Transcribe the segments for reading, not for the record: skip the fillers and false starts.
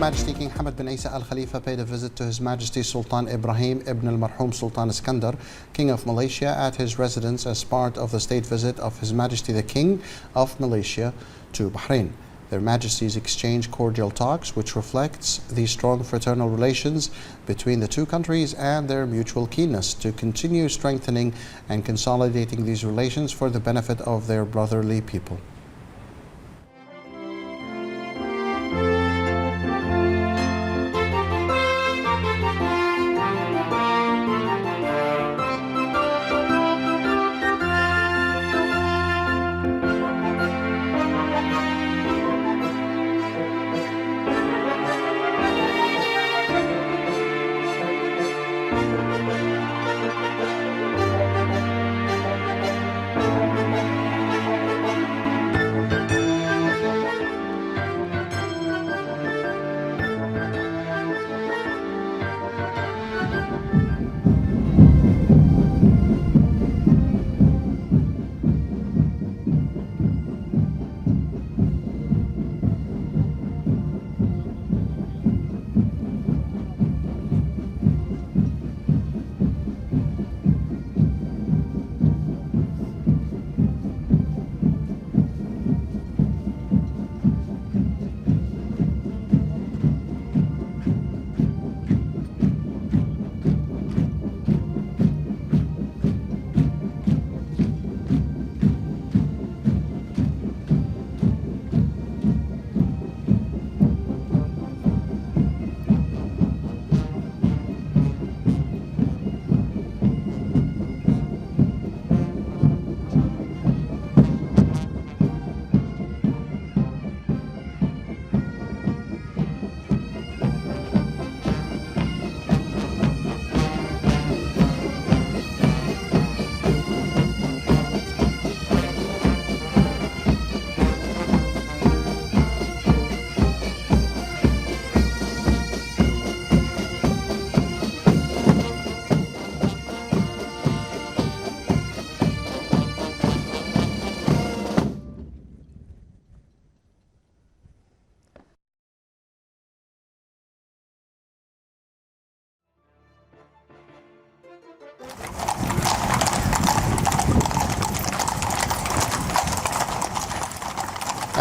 Majesty King Hamad bin Isa Al Khalifa paid a visit to His Majesty Sultan Ibrahim ibn al-Marhum Sultan Iskandar, King of Malaysia, at his residence as part of the state visit of His Majesty the King of Malaysia to Bahrain. Their Majesties exchanged cordial talks, which reflects the strong fraternal relations between the two countries and their mutual keenness to continue strengthening and consolidating these relations for the benefit of their brotherly people.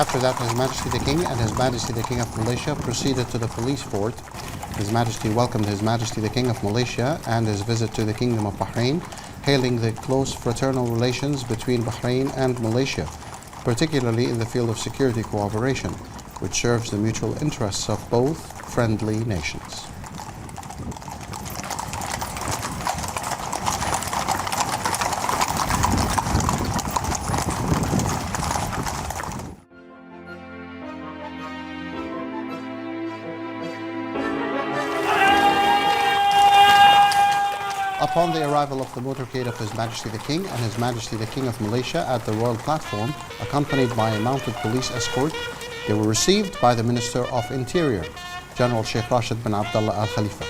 After that, His Majesty the King and His Majesty the King of Malaysia proceeded to the police fort. His Majesty welcomed His Majesty the King of Malaysia and his visit to the Kingdom of Bahrain, hailing the close fraternal relations between Bahrain and Malaysia, particularly in the field of security cooperation, which serves the mutual interests of both friendly nations. Upon the arrival of the motorcade of His Majesty the King and His Majesty the King of Malaysia at the royal platform, accompanied by a mounted police escort, they were received by the Minister of Interior, General Sheikh Rashid bin Abdullah Al Khalifa.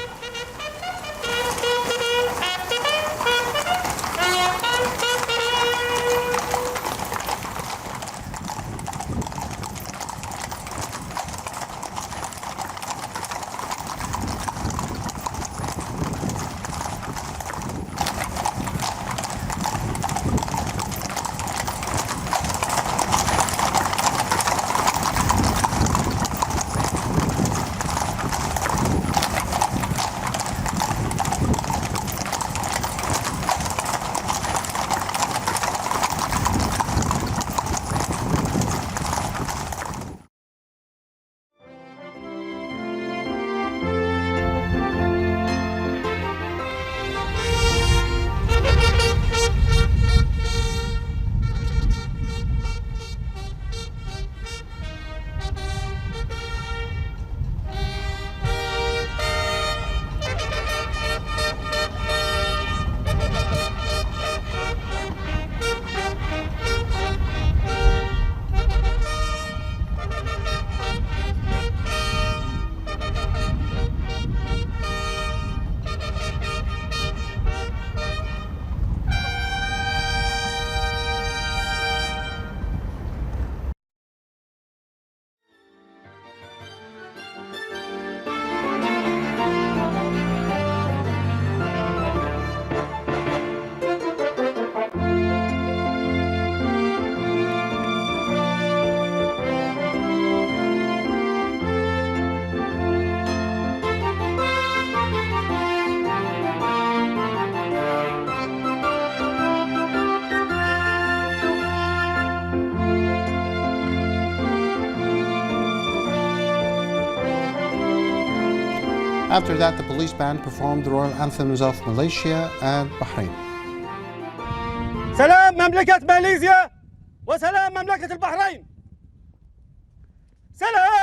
After that, the police band performed the royal anthems of Malaysia and Bahrain. سلام مملكة ماليزيا وسلام مملكة البحرين. سلام.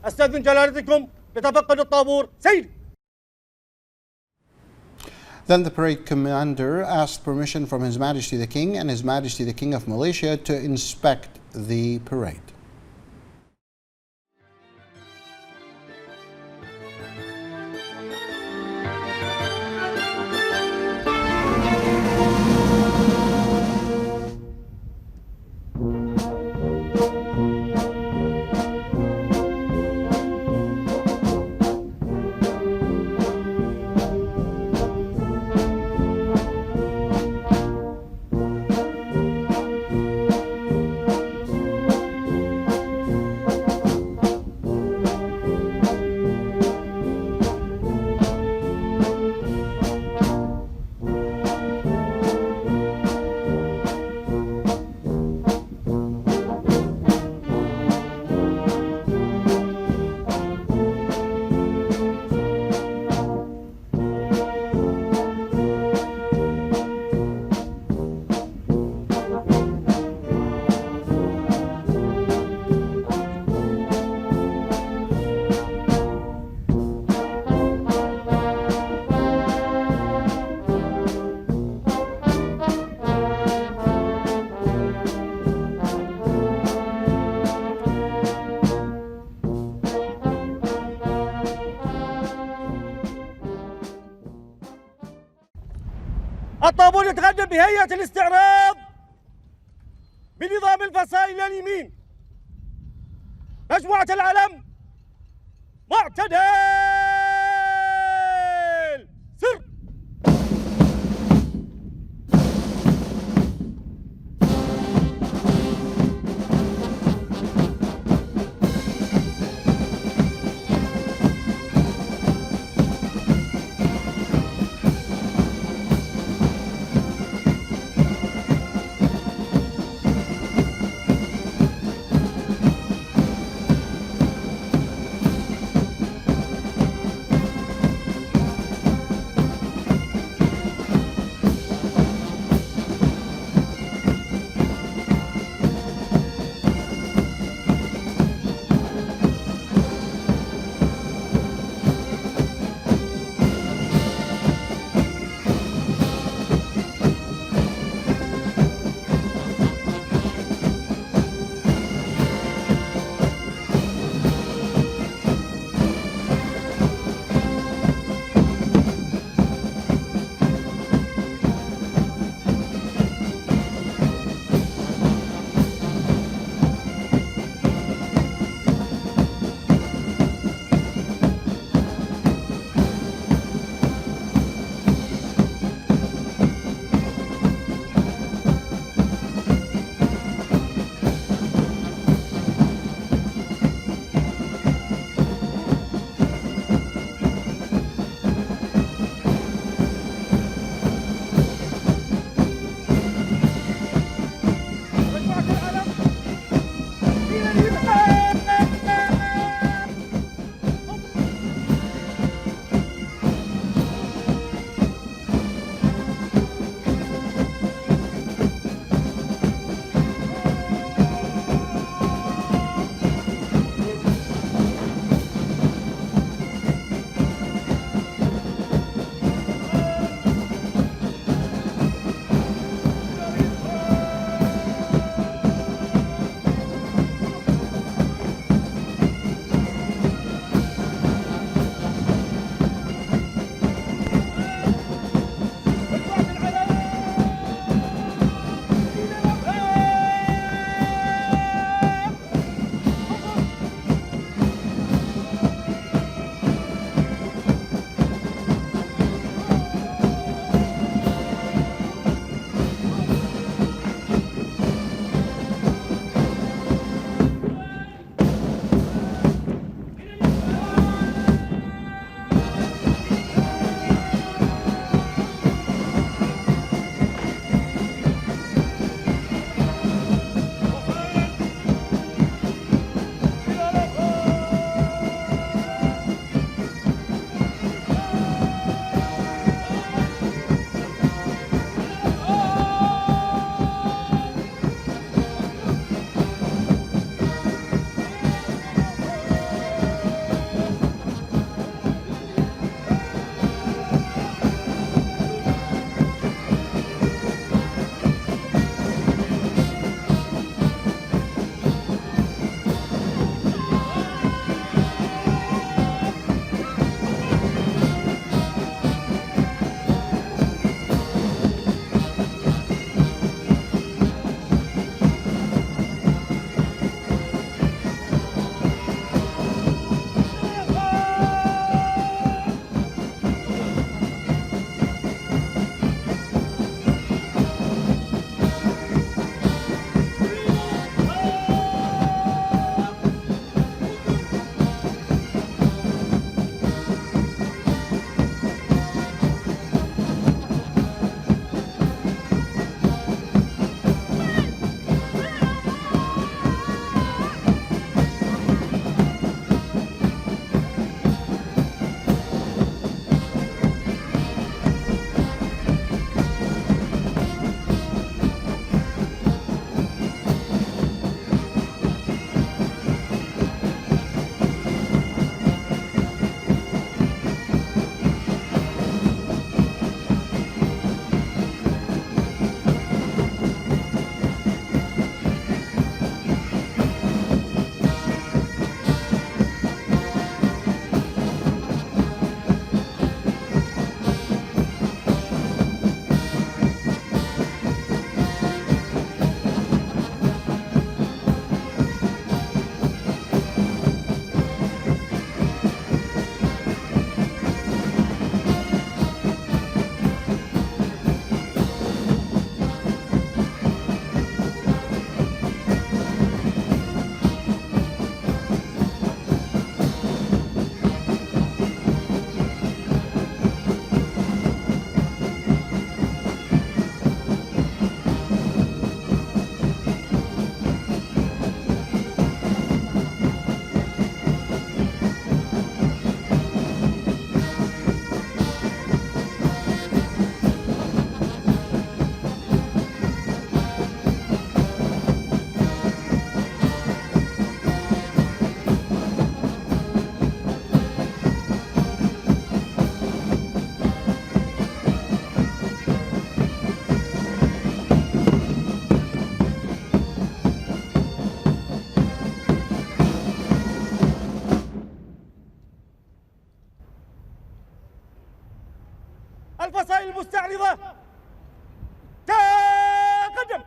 أستأذن جلالتكم بتفقد الطابور. سير. Then the parade commander asked permission from His Majesty the King and His Majesty the King of Malaysia to inspect the parade. الطابور يتقدم بهيئة الاستعراض بنظام الفصائل اليمين. مجموعة العلم معتدل. سر. الفصائل المستعرضة تقدم.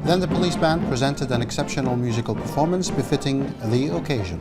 Then the police band presented an exceptional musical performance befitting the occasion.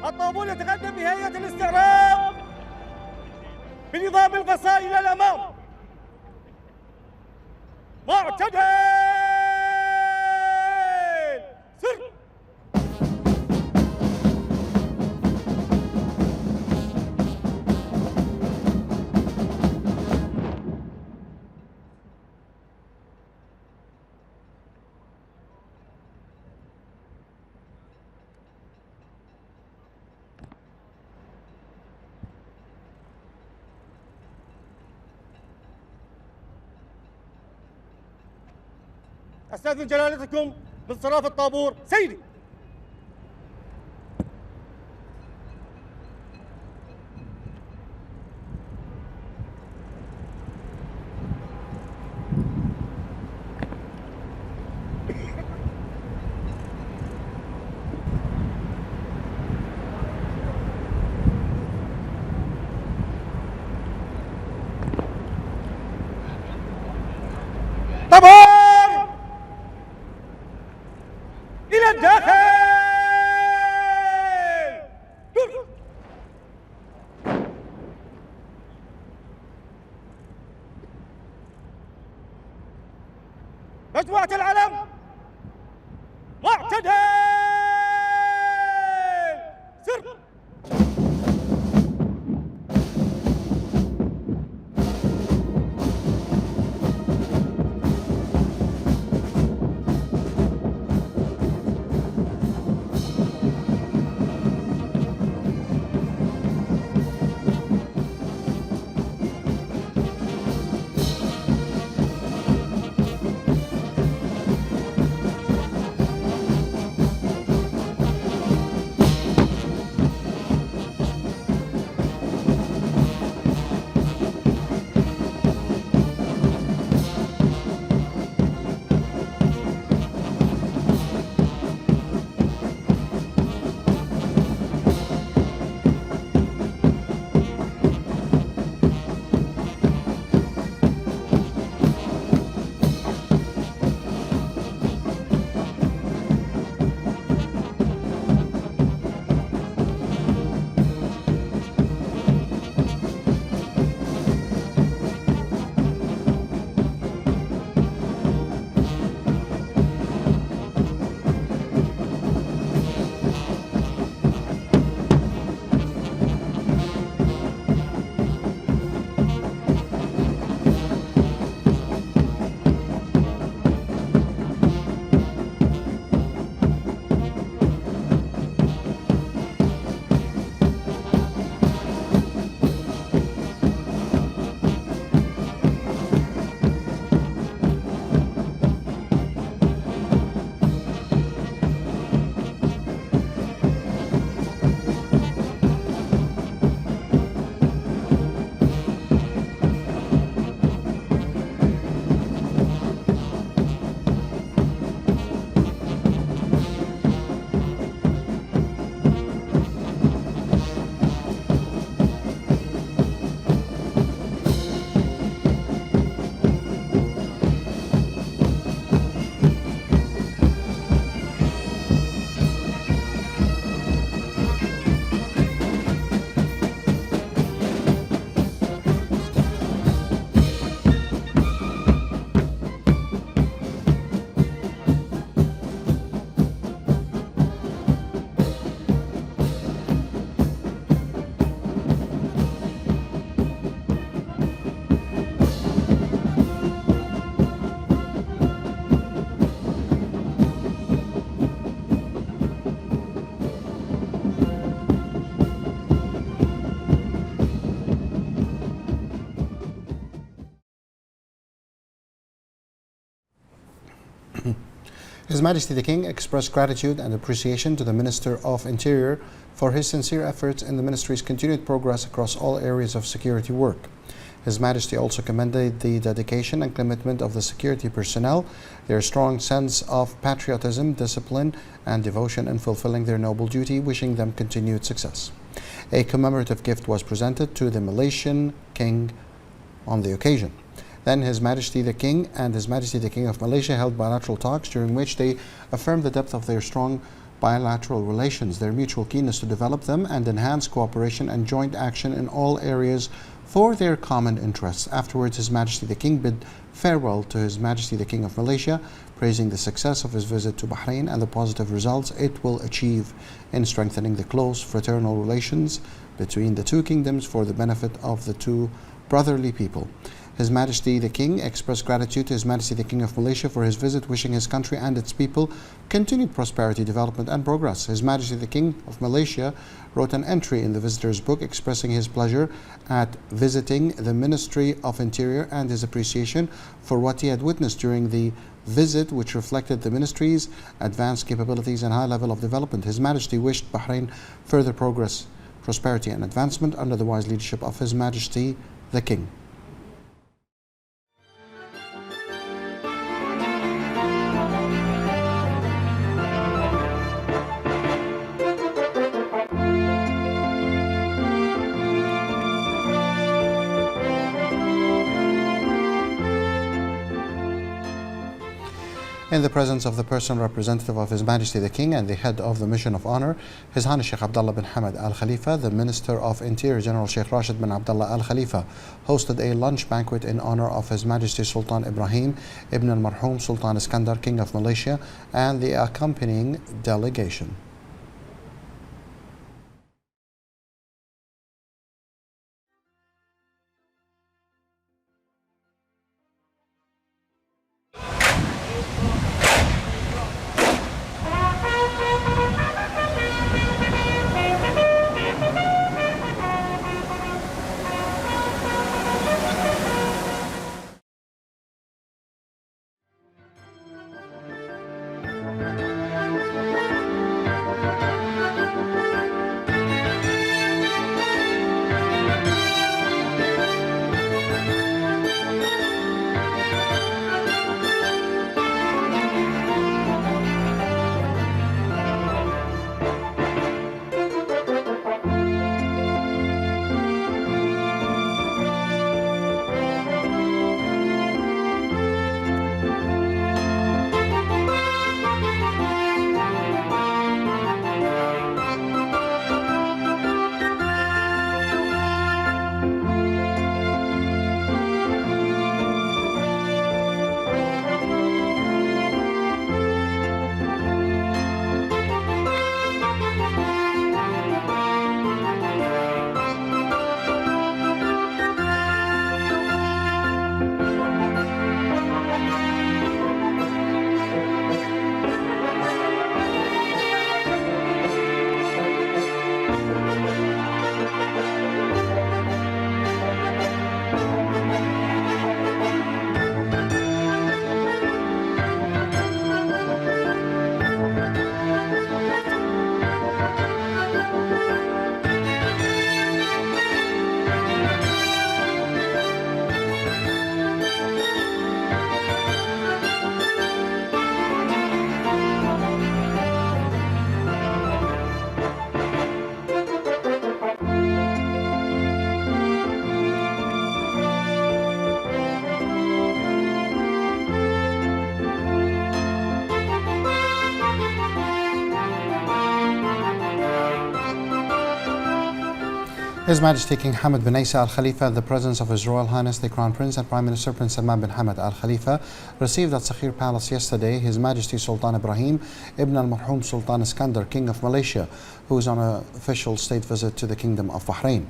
الطابور يتقدم بهيئة الاستعراض بنظام القصاء إلى الأمام. معتدل سر. أستأذن جلالتكم بانصراف الطابور. سيدي. طابور إلى الداخل. مجموعة العلم. معتدل سر. His Majesty the King expressed gratitude and appreciation to the Minister of Interior for his sincere efforts in the Ministry's continued progress across all areas of security work. His Majesty also commended the dedication and commitment of the security personnel, their strong sense of patriotism, discipline, and devotion in fulfilling their noble duty, wishing them continued success. A commemorative gift was presented to the Malaysian King on the occasion. Then His Majesty the King and His Majesty the King of Malaysia held bilateral talks during which they affirmed the depth of their strong bilateral relations, their mutual keenness to develop them and enhance cooperation and joint action in all areas for their common interests. Afterwards, His Majesty the King bid farewell to His Majesty the King of Malaysia, praising the success of his visit to Bahrain and the positive results it will achieve in strengthening the close fraternal relations between the two kingdoms for the benefit of the two brotherly people. His Majesty the King expressed gratitude to His Majesty the King of Malaysia for his visit, wishing his country and its people continued prosperity, development and progress. His Majesty the King of Malaysia wrote an entry in the visitor's book expressing his pleasure at visiting the Ministry of Interior and his appreciation for what he had witnessed during the visit, which reflected the ministry's advanced capabilities and high level of development. His Majesty wished Bahrain further progress, prosperity and advancement under the wise leadership of His Majesty the King. In the presence of the personal representative of His Majesty the King and the head of the Mission of Honor, His Highness Sheikh Abdullah bin Hamad Al Khalifa, the Minister of Interior General Sheikh Rashid bin Abdullah Al Khalifa hosted a lunch banquet in honor of His Majesty Sultan Ibrahim Ibn al-Marhum Sultan Iskandar, King of Malaysia, and the accompanying delegation. His Majesty King Hamad bin Isa Al Khalifa, in the presence of His Royal Highness the Crown Prince and Prime Minister Prince Salman bin Hamad Al Khalifa, received at Sakhir Palace yesterday His Majesty Sultan Ibrahim Ibn al-Marhum Sultan Iskandar, King of Malaysia, who is on an official state visit to the Kingdom of Bahrain.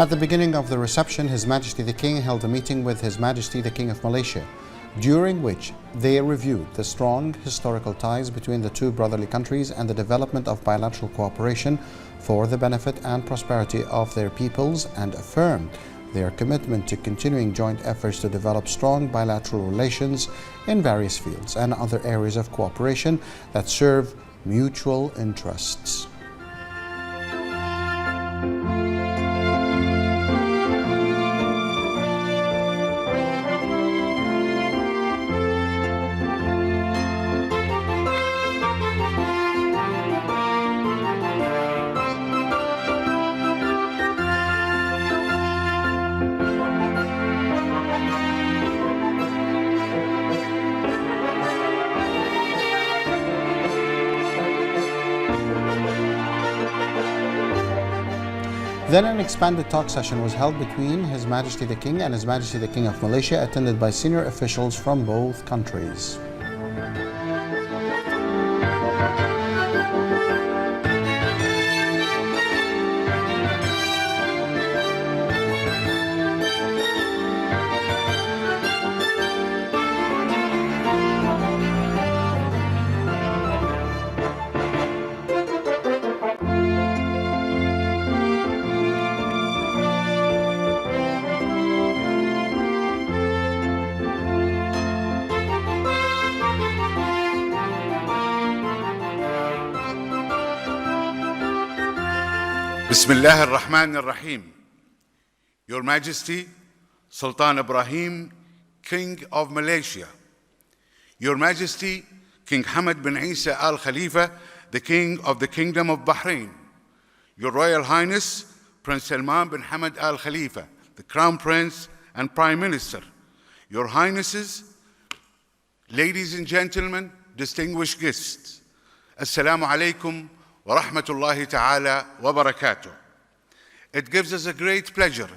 At the beginning of the reception, His Majesty the King held a meeting with His Majesty the King of Malaysia, during which they reviewed the strong historical ties between the two brotherly countries and the development of bilateral cooperation for the benefit and prosperity of their peoples, and affirmed their commitment to continuing joint efforts to develop strong bilateral relations in various fields and other areas of cooperation that serve mutual interests. Then an expanded talk session was held between His Majesty the King and His Majesty the King of Malaysia, attended by senior officials from both countries. Bismillah ar-Rahman ar-Rahim. Your Majesty, Sultan Ibrahim, King of Malaysia. Your Majesty, King Hamad bin Isa Al Khalifa, the King of the Kingdom of Bahrain. Your Royal Highness, Prince Salman bin Hamad Al Khalifa, the Crown Prince and Prime Minister. Your Highnesses, ladies and gentlemen, distinguished guests. Assalamu alaikum wa rahmatullahi ta'ala wa barakatuh. It gives us a great pleasure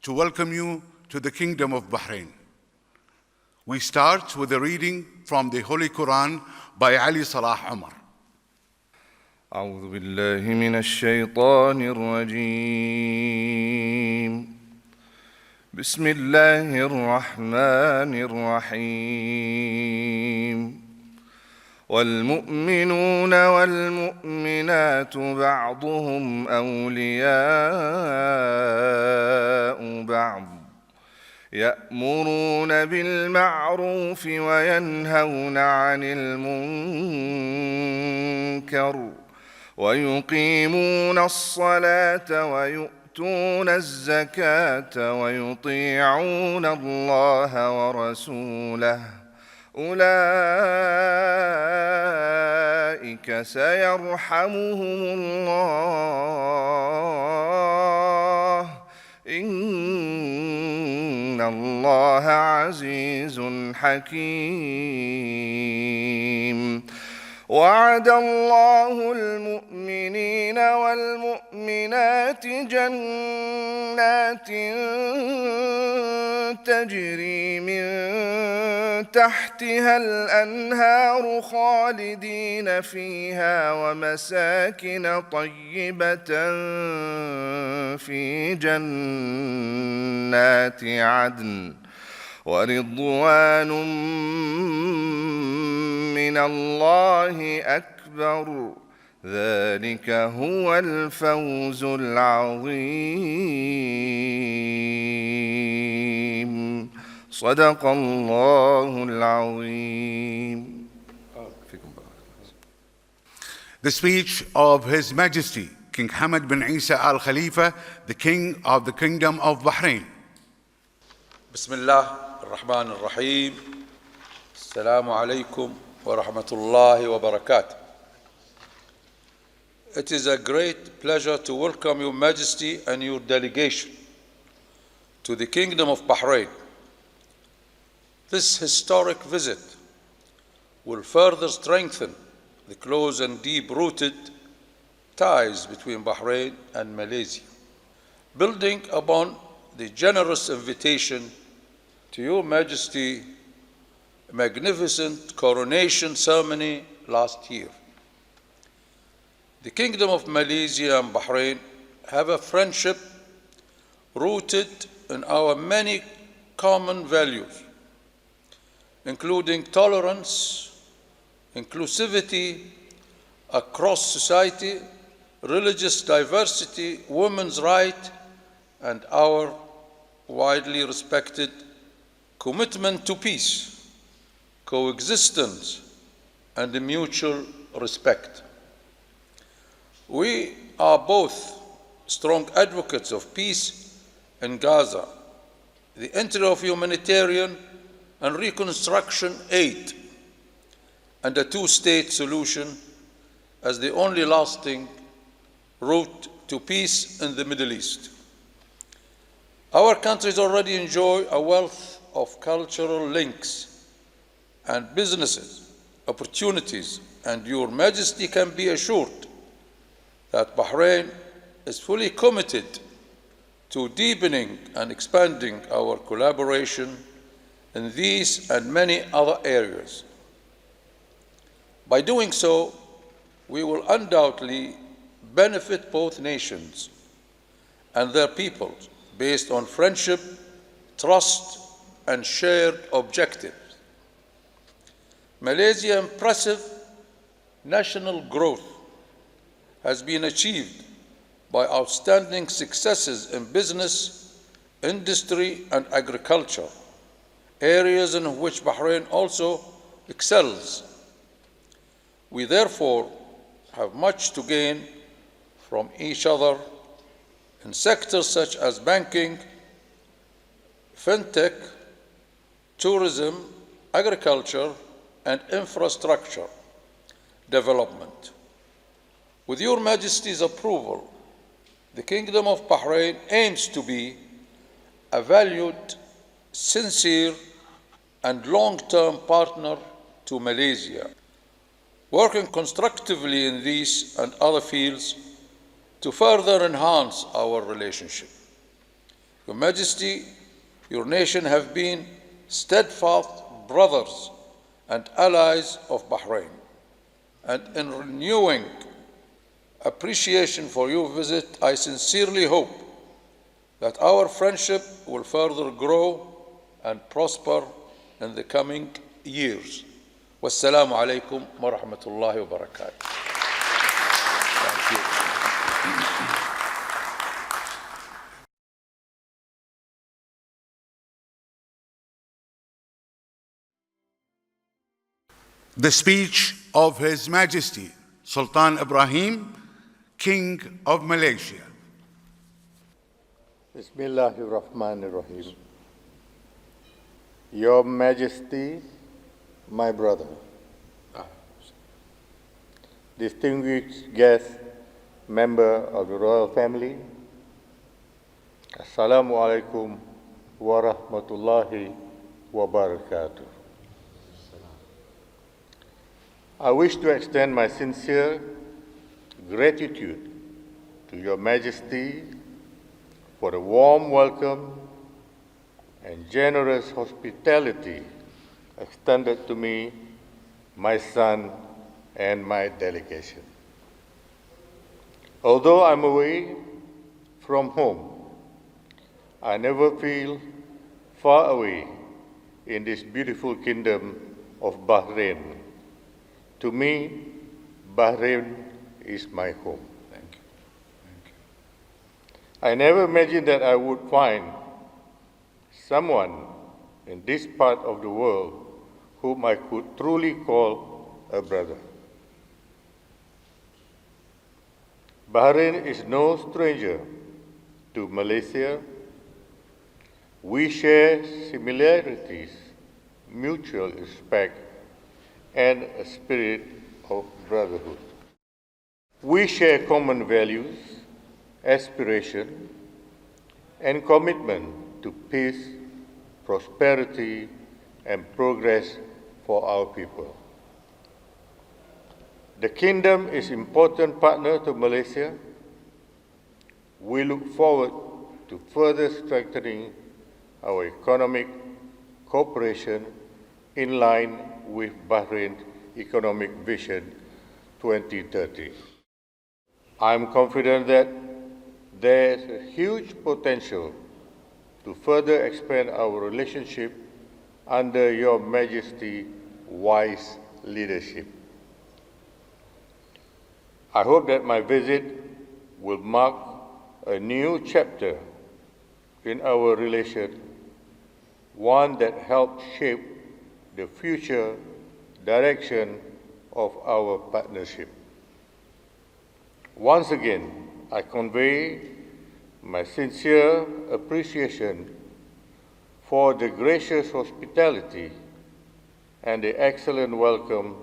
to welcome you to the Kingdom of Bahrain. We start with a reading from the Holy Quran by Ali Salah Umar. أعوذ بالله من الشيطان الرجيم. بسم الله الرحمن الرحيم. والمؤمنون والمؤمنات بعضهم أولياء بعض يأمرون بالمعروف وينهون عن المنكر ويقيمون الصلاة ويؤتون الزكاة ويطيعون الله ورسوله أولئك سيرحمهم الله إن الله عزيز حكيم. وعد الله المؤمنين والمؤمنات جنات تجري من تحتها الأنهار خالدين فيها ومساكن طيبة في جنات عدن ورضوان من الله أكبر ذلك هو الفوز العظيم. صدق الله العظيم. The speech of His Majesty King Hamad bin Isa Al Khalifa, the King of the Kingdom of Bahrain. Bismillah ar-Rahman ar-Rahim. Assalamu alaikum wa rahmatullahi wa barakatuh. It is a great pleasure to welcome Your Majesty and your delegation to the Kingdom of Bahrain. This historic visit will further strengthen the close and deep-rooted ties between Bahrain and Malaysia, building upon the generous invitation to Your Majesty, a magnificent coronation ceremony last year. The Kingdom of Malaysia and Bahrain have a friendship rooted in our many common values, including tolerance, inclusivity across society, religious diversity, women's rights, and our widely respected commitment to peace, coexistence, and mutual respect. We are both strong advocates of peace in Gaza, the entry of humanitarian and reconstruction aid, and a two-state solution as the only lasting route to peace in the Middle East. Our countries already enjoy a wealth of cultural links and businesses opportunities, and Your Majesty can be assured that Bahrain is fully committed to deepening and expanding our collaboration in these and many other areas. By doing so, we will undoubtedly benefit both nations and their peoples based on friendship, trust, and shared objectives. Malaysia's impressive national growth has been achieved by outstanding successes in business, industry, and agriculture, areas in which Bahrain also excels. We therefore have much to gain from each other in sectors such as banking, fintech, tourism, agriculture, and infrastructure development. With Your Majesty's approval, the Kingdom of Bahrain aims to be a valued, sincere, and long-term partner to Malaysia, working constructively in these and other fields to further enhance our relationship. Your Majesty, your nation have been steadfast brothers and allies of Bahrain, and in renewing appreciation for your visit, I sincerely hope that our friendship will further grow and prosper in the coming years. Wassalamu alaikum wa rahmatullahi wa barakatuh. Thank you. The speech of His Majesty Sultan Ibrahim, King of Malaysia. Bismillahirrahmanirrahim. Your Majesty, my brother, distinguished guest, member of the royal family, Assalamu alaikum wa rahmatullahi wa barakatuh. I wish to extend my sincere gratitude to Your Majesty for the warm welcome and generous hospitality extended to me, my son, and my delegation. Although I'm away from home, I never feel far away in this beautiful kingdom of Bahrain. To me, Bahrain is my home. Thank you. Thank you. I never imagined that I would find someone in this part of the world whom I could truly call a brother. Bahrain is no stranger to Malaysia. We share similarities, mutual respect, and a spirit of brotherhood. We share common values, aspiration, and commitment to peace, prosperity, and progress for our people. The Kingdom is an important partner to Malaysia. We look forward to further strengthening our economic cooperation in line with Bahrain's Economic Vision 2030. I am confident that there is a huge potential to further expand our relationship under Your Majesty's wise leadership. I hope that my visit will mark a new chapter in our relation, one that helps shape the future direction of our partnership. Once again, I convey my sincere appreciation for the gracious hospitality and the excellent welcome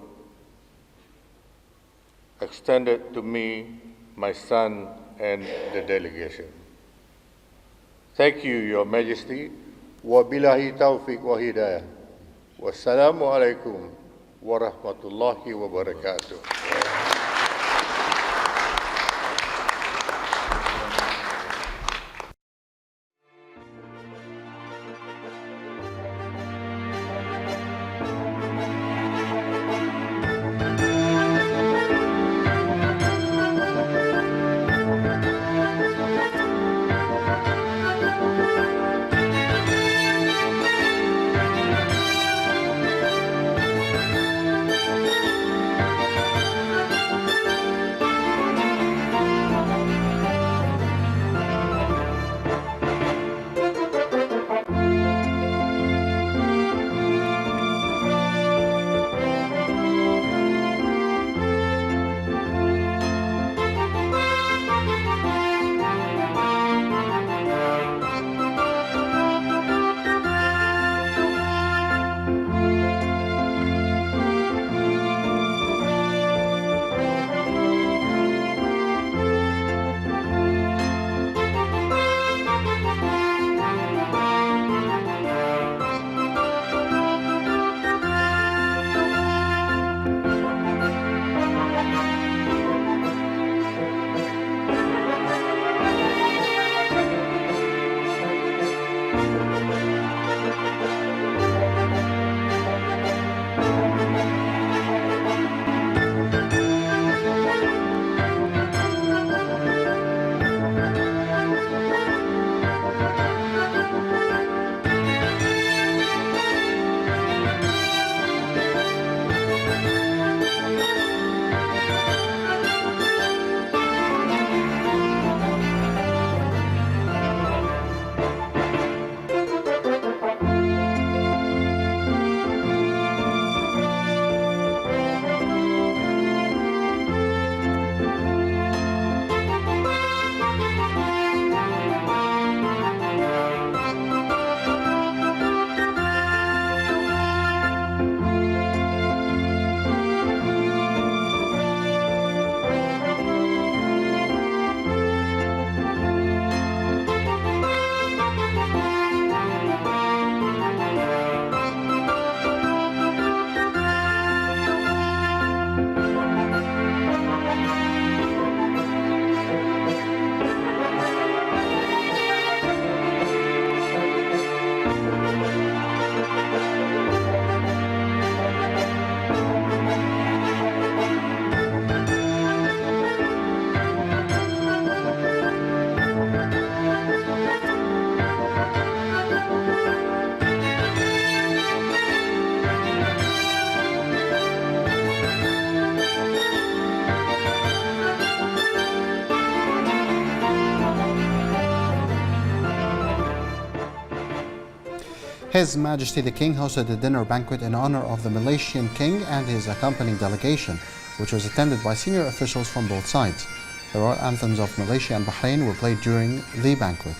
extended to me, my son, and the delegation. Thank you, Your Majesty. Wabillahi taufiq wa hidayah. Wassalamu alaikum wa rahmatullahi wa barakatuh. His Majesty the King hosted a dinner banquet in honor of the Malaysian King and his accompanying delegation, which was attended by senior officials from both sides. The royal anthems of Malaysia and Bahrain were played during the banquet.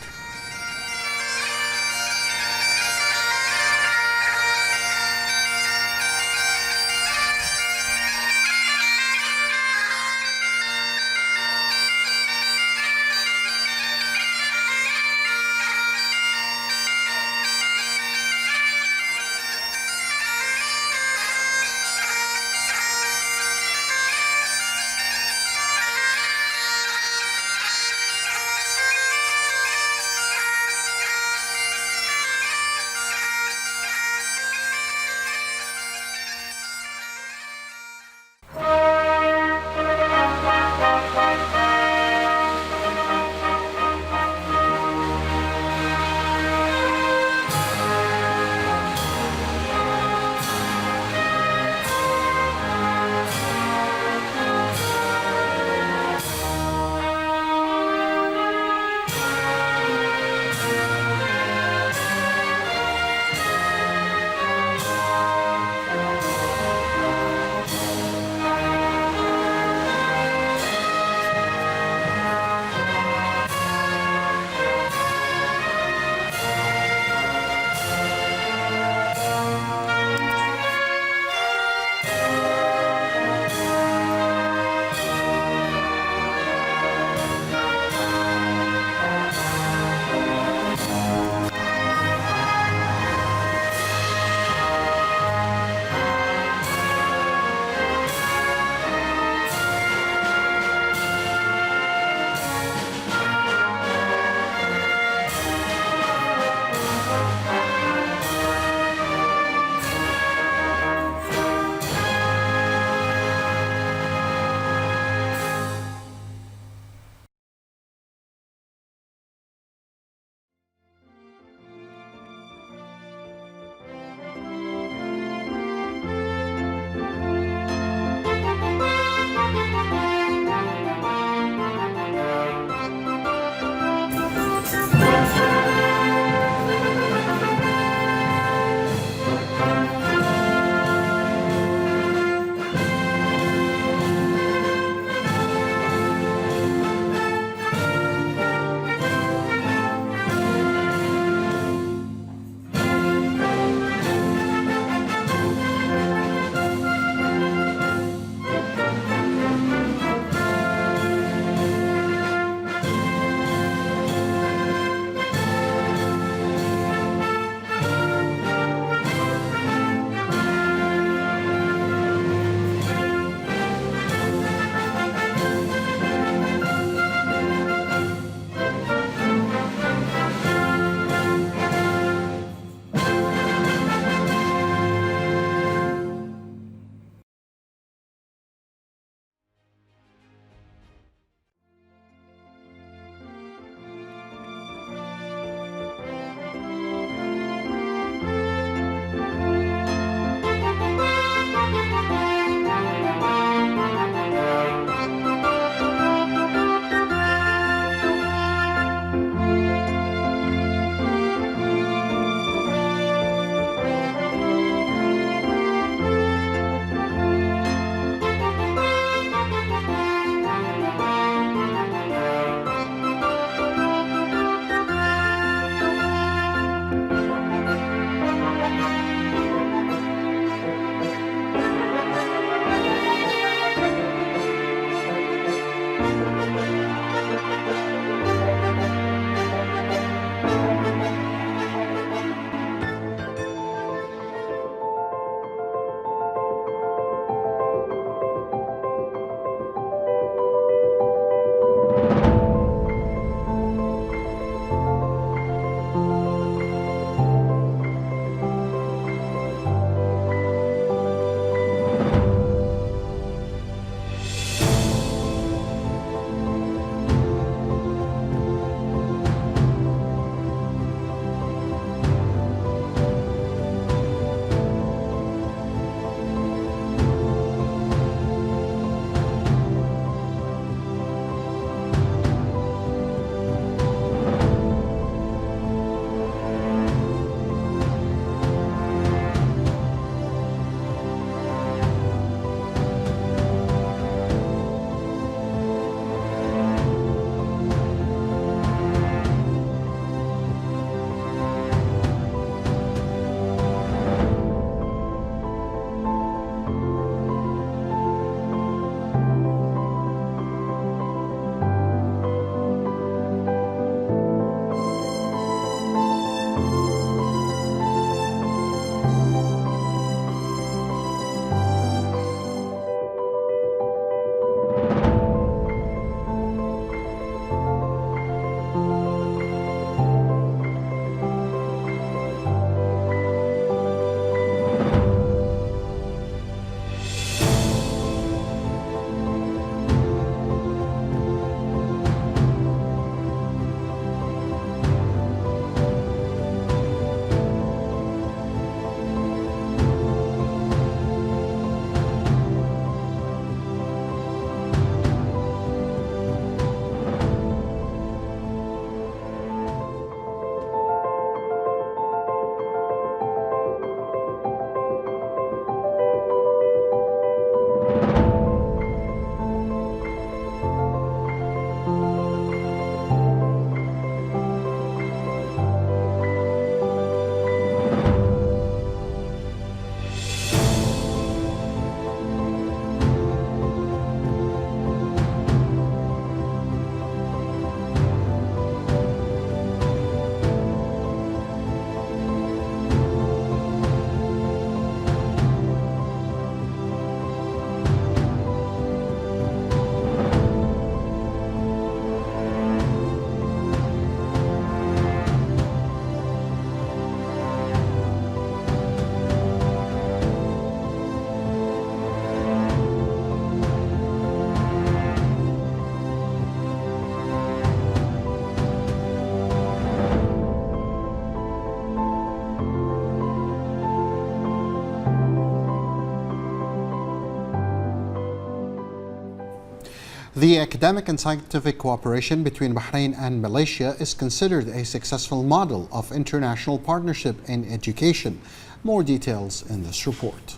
The academic and scientific cooperation between Bahrain and Malaysia is considered a successful model of international partnership in education. More details in this report.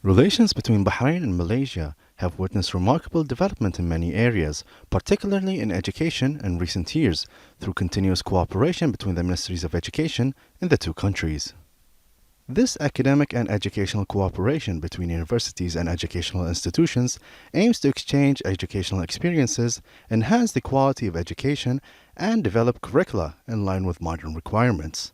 Relations between Bahrain and Malaysia have witnessed remarkable development in many areas, particularly in education in recent years, through continuous cooperation between the Ministries of Education in the two countries. This academic and educational cooperation between universities and educational institutions aims to exchange educational experiences, enhance the quality of education, and develop curricula in line with modern requirements.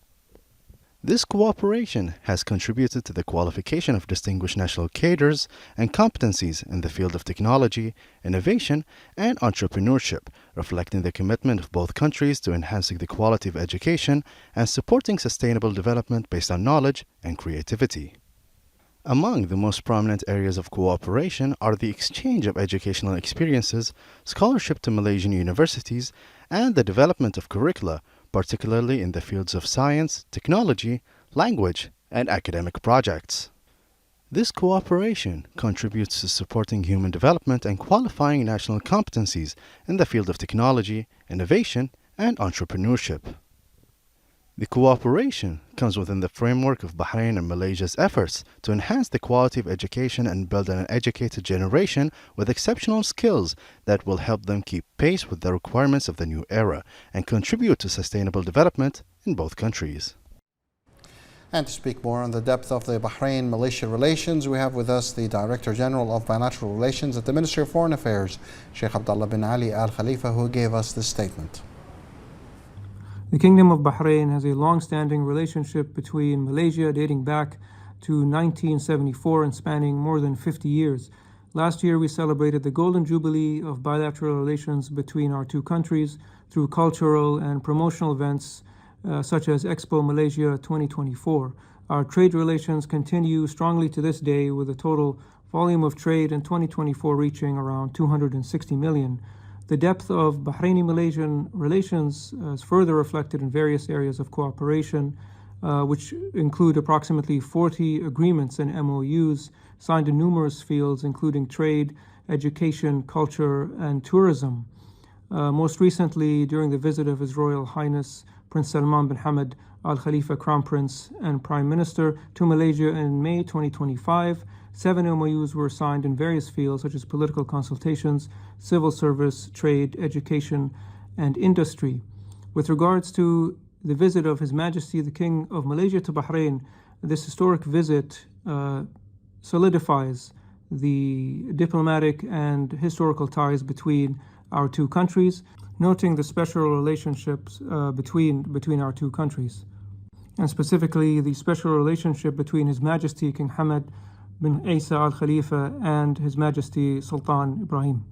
This cooperation has contributed to the qualification of distinguished national cadres and competencies in the field of technology, innovation, and entrepreneurship, reflecting the commitment of both countries to enhancing the quality of education and supporting sustainable development based on knowledge and creativity. Among the most prominent areas of cooperation are the exchange of educational experiences, scholarship to Malaysian universities, and the development of curricula, particularly in the fields of science, technology, language, and academic projects. This cooperation contributes to supporting human development and qualifying national competencies in the field of technology, innovation, and entrepreneurship. The cooperation comes within the framework of Bahrain and Malaysia's efforts to enhance the quality of education and build an educated generation with exceptional skills that will help them keep pace with the requirements of the new era and contribute to sustainable development in both countries. And to speak more on the depth of the Bahrain-Malaysia relations, we have with us the Director General of Bilateral Relations at the Ministry of Foreign Affairs, Sheikh Abdullah bin Ali Al Khalifa, who gave us this statement. The Kingdom of Bahrain has a long-standing relationship between Malaysia dating back to 1974 and spanning more than 50 years. Last year, we celebrated the Golden Jubilee of bilateral relations between our two countries through cultural and promotional events such as Expo Malaysia 2024. Our trade relations continue strongly to this day, with a total volume of trade in 2024 reaching around 260 million. The depth of Bahraini-Malaysian relations is further reflected in various areas of cooperation, which include approximately 40 agreements and MOUs signed in numerous fields, including trade, education, culture, and tourism. Most recently, during the visit of His Royal Highness Prince Salman bin Hamad Al Khalifa, Crown Prince and Prime Minister, to Malaysia in May 2025, 7 MOUs were signed in various fields such as political consultations, civil service, trade, education, and industry. With regards to the visit of His Majesty the King of Malaysia to Bahrain, this historic visit solidifies the diplomatic and historical ties between our two countries, noting the special relationships between our two countries, and specifically the special relationship between His Majesty King Hamad bin Isa Al Khalifa and His Majesty Sultan Ibrahim.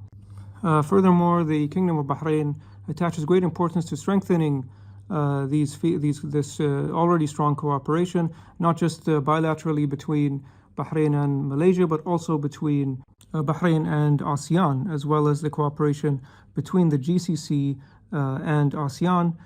Furthermore, the Kingdom of Bahrain attaches great importance to strengthening this already strong cooperation, not just bilaterally between Bahrain and Malaysia, but also between Bahrain and ASEAN, as well as the cooperation between the GCC and ASEAN.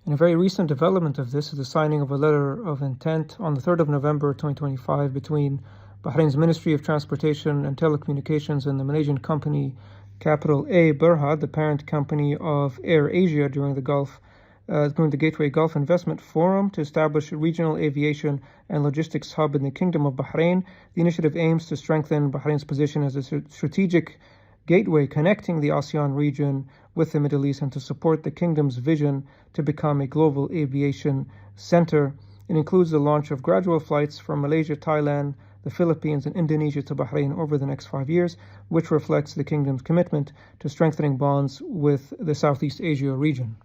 And a very recent development of this is the signing of a letter of intent on the 3rd of November 2025 between Bahrain's Ministry of Transportation and Telecommunications and the Malaysian company Capital A Berhad, the parent company of Air Asia, during the Gateway Gulf Investment Forum to establish a regional aviation and logistics hub in the Kingdom of Bahrain. The initiative aims to strengthen Bahrain's position as a strategic gateway connecting the ASEAN region with the Middle East and to support the Kingdom's vision to become a global aviation center. It includes the launch of gradual flights from Malaysia, Thailand, the Philippines, and Indonesia to Bahrain over the next 5 years, which reflects the Kingdom's commitment to strengthening bonds with the Southeast Asia region.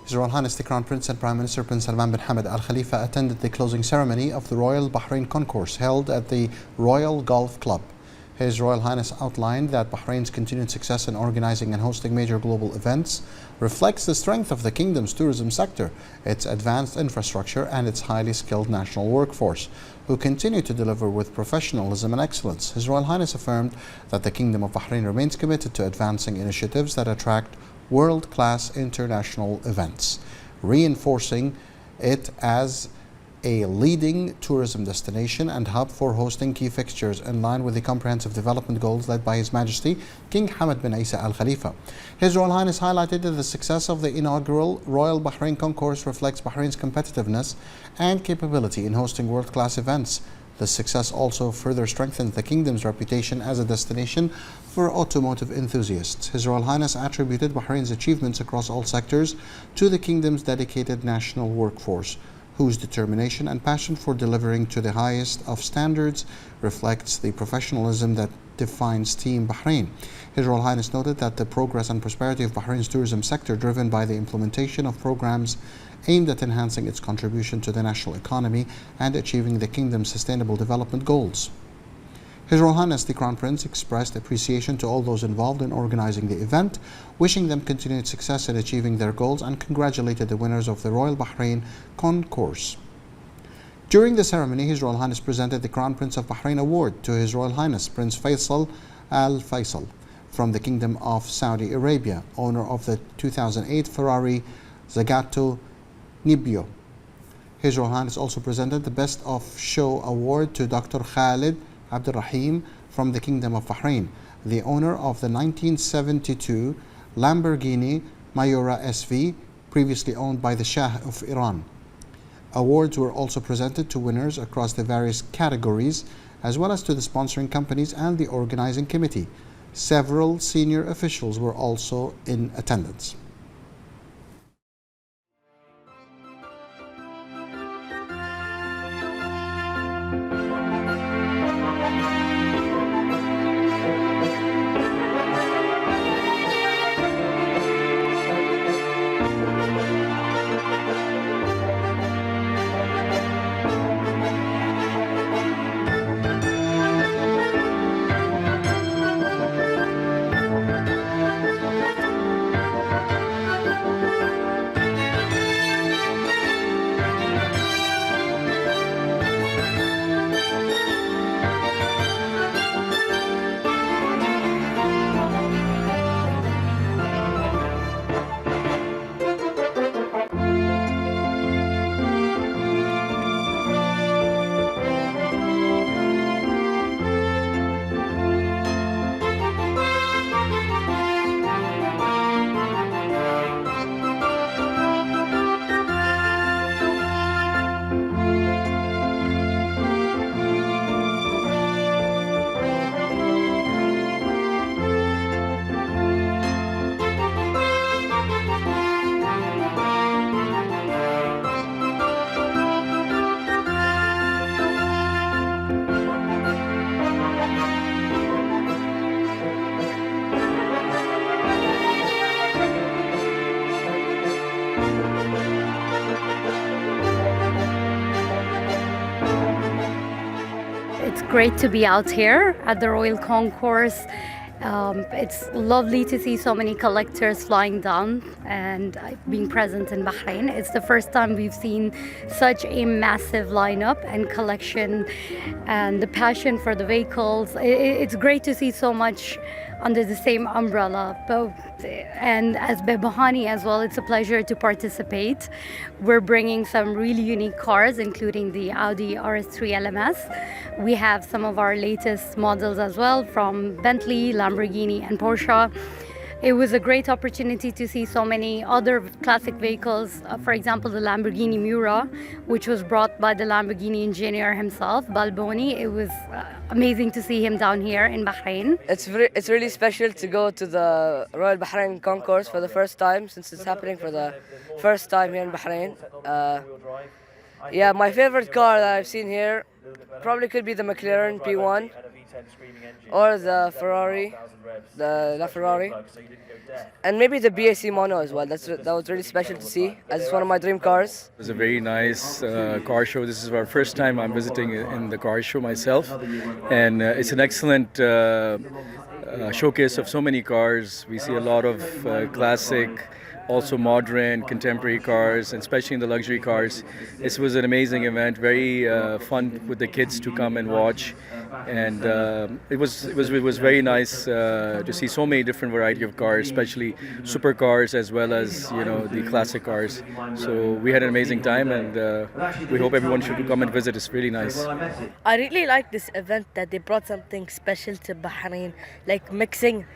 His Royal Highness the Crown Prince and Prime Minister Prince Salman bin Hamad Al Khalifa attended the closing ceremony of the Royal Bahrain Concourse held at the Royal Golf Club. His Royal Highness outlined that Bahrain's continued success in organizing and hosting major global events reflects the strength of the kingdom's tourism sector, its advanced infrastructure, and its highly skilled national workforce, who continue to deliver with professionalism and excellence. His Royal Highness affirmed that the Kingdom of Bahrain remains committed to advancing initiatives that attract world-class international events, reinforcing it as a leading tourism destination and hub for hosting key fixtures in line with the comprehensive development goals led by His Majesty King Hamad bin Isa Al Khalifa. His Royal Highness highlighted that the success of the inaugural Royal Bahrain Concourse reflects Bahrain's competitiveness and capability in hosting world-class events. This success also further strengthens the kingdom's reputation as a destination for automotive enthusiasts. His Royal Highness attributed Bahrain's achievements across all sectors to the kingdom's dedicated national workforce, whose determination and passion for delivering to the highest of standards reflects the professionalism that defines Team Bahrain. His Royal Highness noted that the progress and prosperity of Bahrain's tourism sector, driven by the implementation of programs aimed at enhancing its contribution to the national economy and achieving the kingdom's sustainable development goals. His Royal Highness the Crown Prince expressed appreciation to all those involved in organizing the event, wishing them continued success in achieving their goals, and congratulated the winners of the Royal Bahrain Concourse. During the ceremony, His Royal Highness presented the Crown Prince of Bahrain Award to His Royal Highness Prince Faisal Al Faisal from the Kingdom of Saudi Arabia, owner of the 2008 Ferrari Zagato Nibio. His Royal Highness also presented the Best of Show Award to Dr. Khalid Abdul Rahim from the Kingdom of Bahrain, the owner of the 1972 Lamborghini Mayura SV, previously owned by the Shah of Iran. Awards were also presented to winners across the various categories, as well as to the sponsoring companies and the organizing committee. Several senior officials were also in attendance. It's great to be out here at the Royal Concourse. It's lovely to see so many collectors flying down and being present in Bahrain. It's the first time we've seen such a massive lineup and collection, and the passion for the vehicles. It's great to see so much under the same umbrella. And as Behbahani as well, it's a pleasure to participate. We're bringing some really unique cars, including the Audi RS3 LMS. We have some of our latest models as well from Bentley, Lamborghini and Porsche. It was a great opportunity to see so many other classic vehicles, for example, the Lamborghini Miura, which was brought by the Lamborghini engineer himself, Balboni. It was amazing to see him down here in Bahrain. It's really special to go to the Royal Bahrain Concourse for the first time, since it's happening for the first time here in Bahrain. Yeah, my favorite car that I've seen here Probably could be the McLaren P1 or the Ferrari, the LaFerrari, and maybe the BAC Mono as well. That was really special to see, as it's one of my dream cars. It was a very nice car show. This is our first time I'm visiting in the car show myself, and it's an excellent showcase of so many cars. We see a lot of classic, also modern, contemporary cars, and especially in the luxury cars. This was an amazing event, very fun with the kids to come and watch, and it was very nice to see so many different variety of cars, especially supercars as well as the classic cars. So we had an amazing time, and we hope everyone should come and visit. It's really nice. I really like this event that they brought something special to Bahrain, like mixing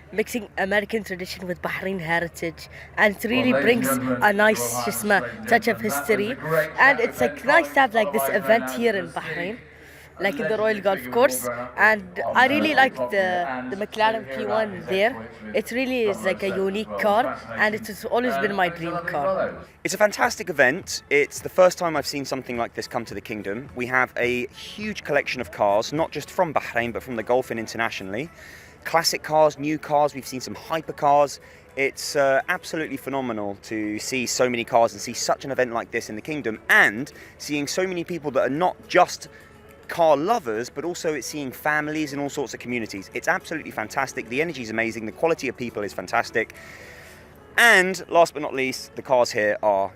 American tradition with Bahrain heritage, and it really brings a nice touch of history. And it's like nice to have like this event here in Bahrain, like in the Royal Golf Course. And I really like the McLaren P1 there. It really is like a unique car, and it has always been my dream car. It's a fantastic event. It's the first time I've seen something like this come to the kingdom. We have a huge collection of cars, not just from Bahrain, but from the Gulf and internationally. Classic cars, new cars, we've seen some hypercars. It's absolutely phenomenal to see so many cars and see such an event like this in the kingdom, and seeing so many people that are not just car lovers, but also it's seeing families and all sorts of communities. It's absolutely fantastic. The energy is amazing. The quality of people is fantastic. And last but not least, the cars here are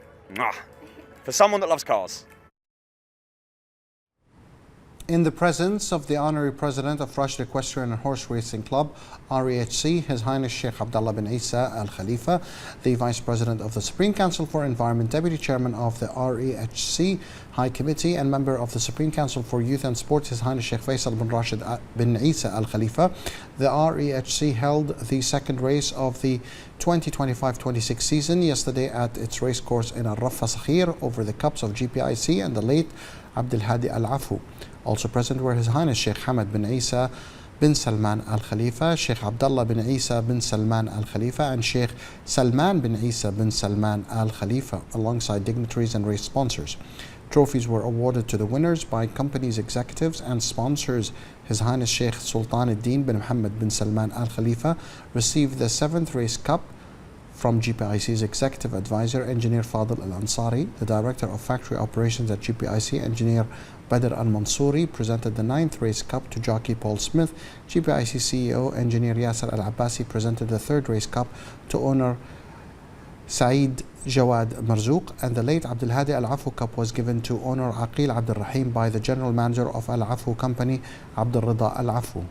for someone that loves cars. In the presence of the Honorary President of Rashid Equestrian and Horse Racing Club, REHC, His Highness Sheikh Abdullah bin Isa Al Khalifa, the Vice President of the Supreme Council for Environment, Deputy Chairman of the REHC High Committee, and Member of the Supreme Council for Youth and Sport, His Highness Sheikh Faisal bin Rashid bin Isa Al Khalifa, the REHC held the second race of the 2025-26 season yesterday at its racecourse in Al Rafa Sakhir over the cups of GPIC and the late Abdul Hadi Al Afu. Also present were His Highness Sheikh Hamad bin Isa bin Salman Al Khalifa, Sheikh Abdullah bin Isa bin Salman Al Khalifa, and Sheikh Salman bin Isa bin Salman Al Khalifa, alongside dignitaries and race sponsors. Trophies were awarded to the winners by companies' executives and sponsors. His Highness Sheikh Sultan al-Din bin Muhammad bin Salman Al Khalifa received the 7th Race Cup from GPIC's Executive Advisor, Engineer Fadil Al-Ansari. The Director of Factory Operations at GPIC, Engineer Badr Al-Mansouri, presented the 9th Race Cup to jockey Paul Smith. GPIC CEO, Engineer Yasser Al-Abbasi, presented the 3rd Race Cup to owner Saeed Jawad Marzouk, and the late Abdul Hadi Al Afu Cup was given to owner Aqil Abdul Rahim by the General Manager of Al Afu Company, Abdul Rida Al Afu.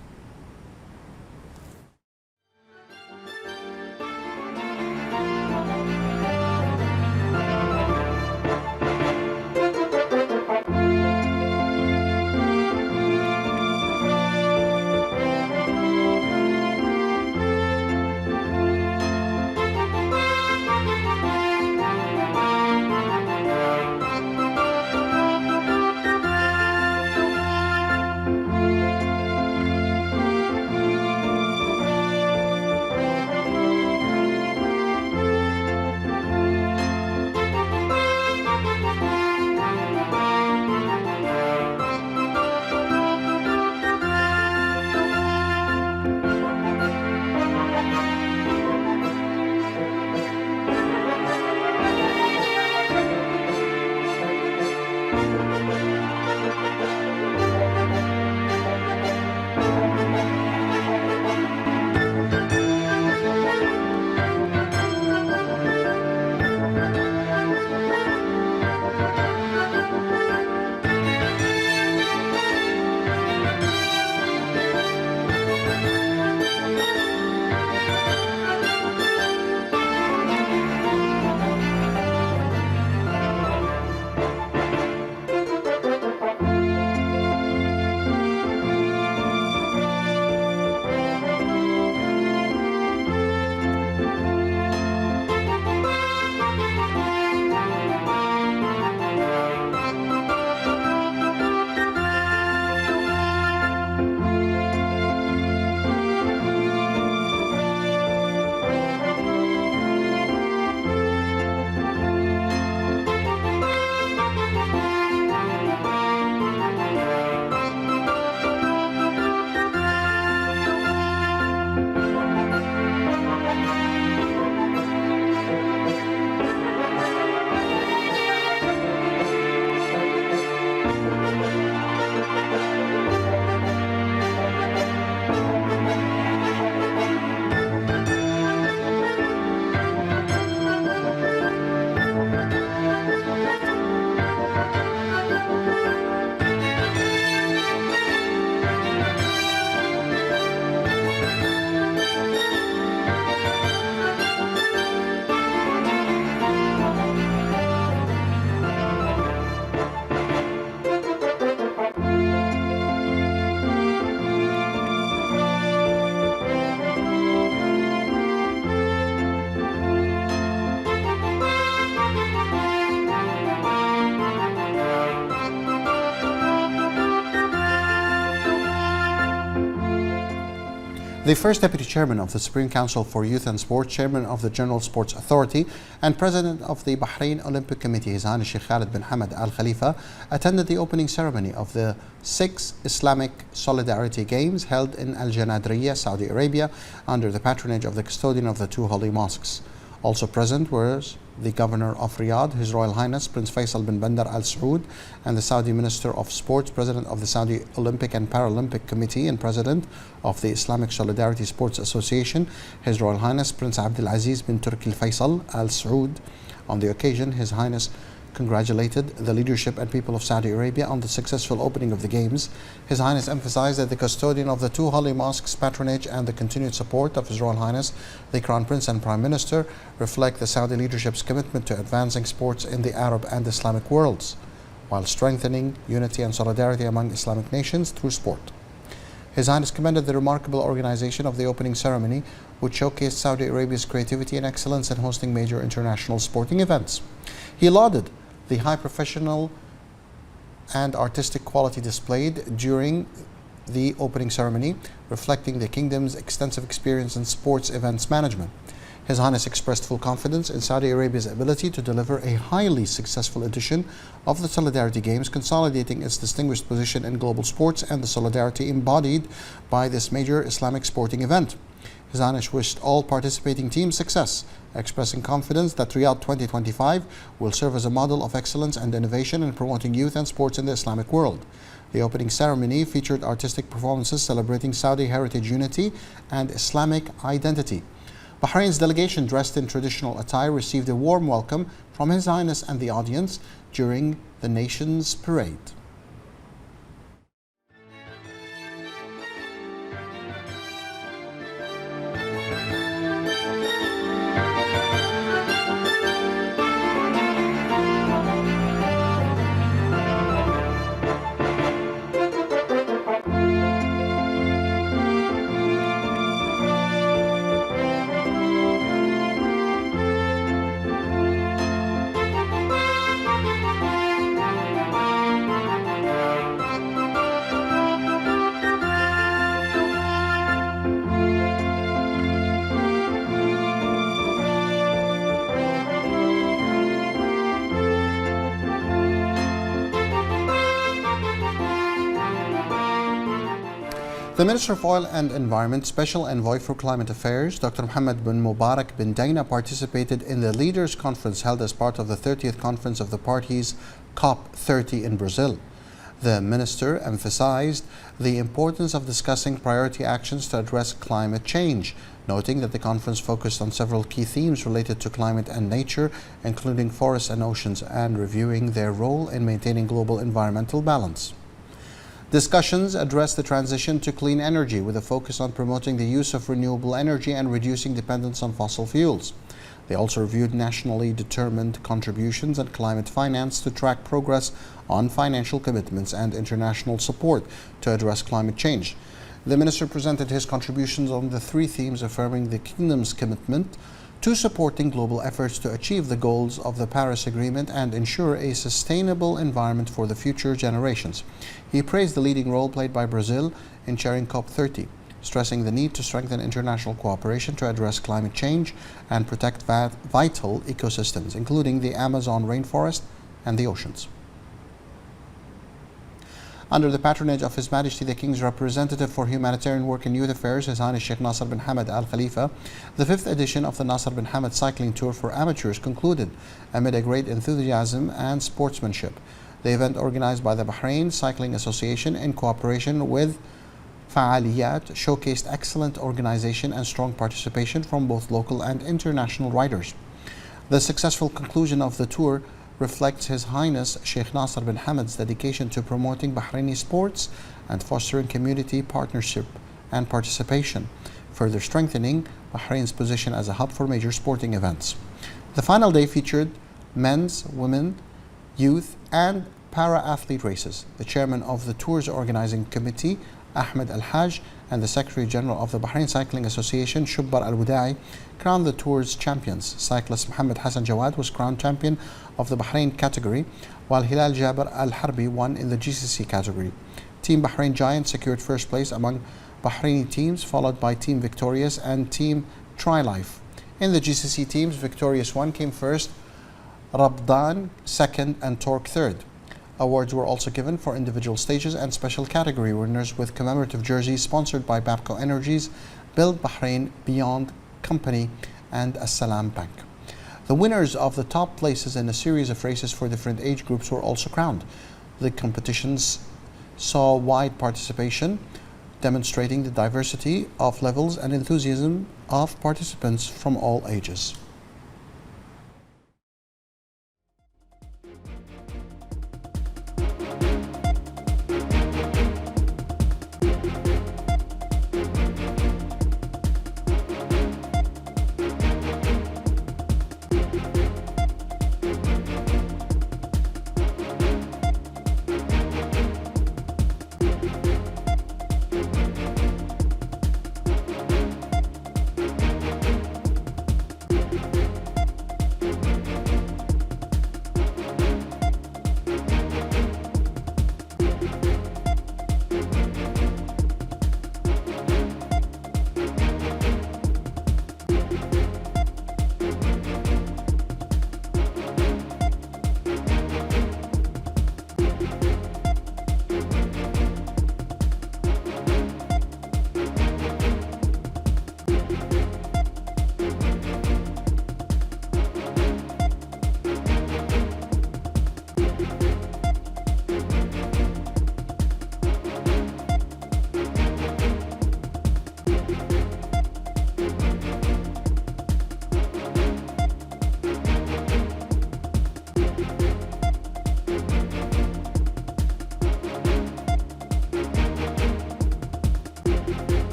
the first Deputy Chairman of the Supreme Council for Youth and Sport, Chairman of the General Sports Authority, and President of the Bahrain Olympic Committee, His Highness Sheikh Khalid bin Hamad Al Khalifa, attended the opening ceremony of the 6th Islamic Solidarity Games held in Al Janadriya, Saudi Arabia, under the patronage of the custodian of the two holy mosques. Also present was the Governor of Riyadh, His Royal Highness Prince Faisal bin Bandar Al Saud, and the Saudi Minister of Sports, President of the Saudi Olympic and Paralympic Committee, and President of the Islamic Solidarity Sports Association, His Royal Highness Prince Abdul Aziz bin Turki Faisal Al Saud. On the occasion, His Highness congratulated the leadership and people of Saudi Arabia on the successful opening of the Games. His Highness emphasized that the custodian of the two holy mosques' patronage and the continued support of His Royal Highness, the Crown Prince and Prime Minister, reflect the Saudi leadership's commitment to advancing sports in the Arab and Islamic worlds, while strengthening unity and solidarity among Islamic nations through sport. His Highness commended the remarkable organization of the opening ceremony, which showcased Saudi Arabia's creativity and excellence in hosting major international sporting events. He lauded the high professional and artistic quality displayed during the opening ceremony, reflecting the kingdom's extensive experience in sports events management. His Highness expressed full confidence in Saudi Arabia's ability to deliver a highly successful edition of the Solidarity Games, consolidating its distinguished position in global sports and the solidarity embodied by this major Islamic sporting event. His Highness wished all participating teams success, expressing confidence that Riyadh 2025 will serve as a model of excellence and innovation in promoting youth and sports in the Islamic world. The opening ceremony featured artistic performances celebrating Saudi heritage unity and Islamic identity. Bahrain's delegation, dressed in traditional attire, received a warm welcome from His Highness and the audience during the nation's parade. The Minister of Oil and Environment, Special Envoy for Climate Affairs, Dr. Mohammed bin Mubarak bin Daina, participated in the Leaders' Conference held as part of the 30th Conference of the Parties, COP30 in Brazil. The Minister emphasized the importance of discussing priority actions to address climate change, noting that the conference focused on several key themes related to climate and nature, including forests and oceans, and reviewing their role in maintaining global environmental balance. Discussions addressed the transition to clean energy with a focus on promoting the use of renewable energy and reducing dependence on fossil fuels. They also reviewed nationally determined contributions and climate finance to track progress on financial commitments and international support to address climate change. The Minister presented his contributions on the three themes, affirming the Kingdom's commitment to supporting global efforts to achieve the goals of the Paris Agreement and ensure a sustainable environment for the future generations. He praised the leading role played by Brazil in chairing COP30, stressing the need to strengthen international cooperation to address climate change and protect vital ecosystems, including the Amazon rainforest and the oceans. Under the patronage of His Majesty the King's Representative for Humanitarian Work and Youth Affairs, His Highness Sheikh Nasser bin Hamad Al Khalifa, the 5th edition of the Nasser bin Hamad Cycling Tour for Amateurs concluded amid a great enthusiasm and sportsmanship. The event, organized by the Bahrain Cycling Association in cooperation with Fa'aliyat, showcased excellent organization and strong participation from both local and international riders. The successful conclusion of the tour reflects His Highness Sheikh Nasser bin Hamad's dedication to promoting Bahraini sports and fostering community partnership and participation, further strengthening Bahrain's position as a hub for major sporting events. The final day featured men's, women, youth, and para-athlete races. The chairman of the tour's organizing committee, Ahmed Al-Haj, and the Secretary General of the Bahrain Cycling Association, Shubbar Al-Wudai, crowned the tour's champions. Cyclist Mohammed Hassan Jawad was crowned champion of the Bahrain category, while Hilal Jaber Al-Harbi won in the GCC category. Team Bahrain Giants secured first place among Bahraini teams, followed by Team Victorious and Team Tri-Life. In the GCC teams, Victorious 1 came first, Rabdan second, and Torque third. Awards were also given for individual stages and special category winners with commemorative jerseys sponsored by Babco Energies, Build Bahrain, Beyond Company, and Assalam Bank. The winners of the top places in a series of races for different age groups were also crowned. The competitions saw wide participation, demonstrating the diversity of levels and enthusiasm of participants from all ages.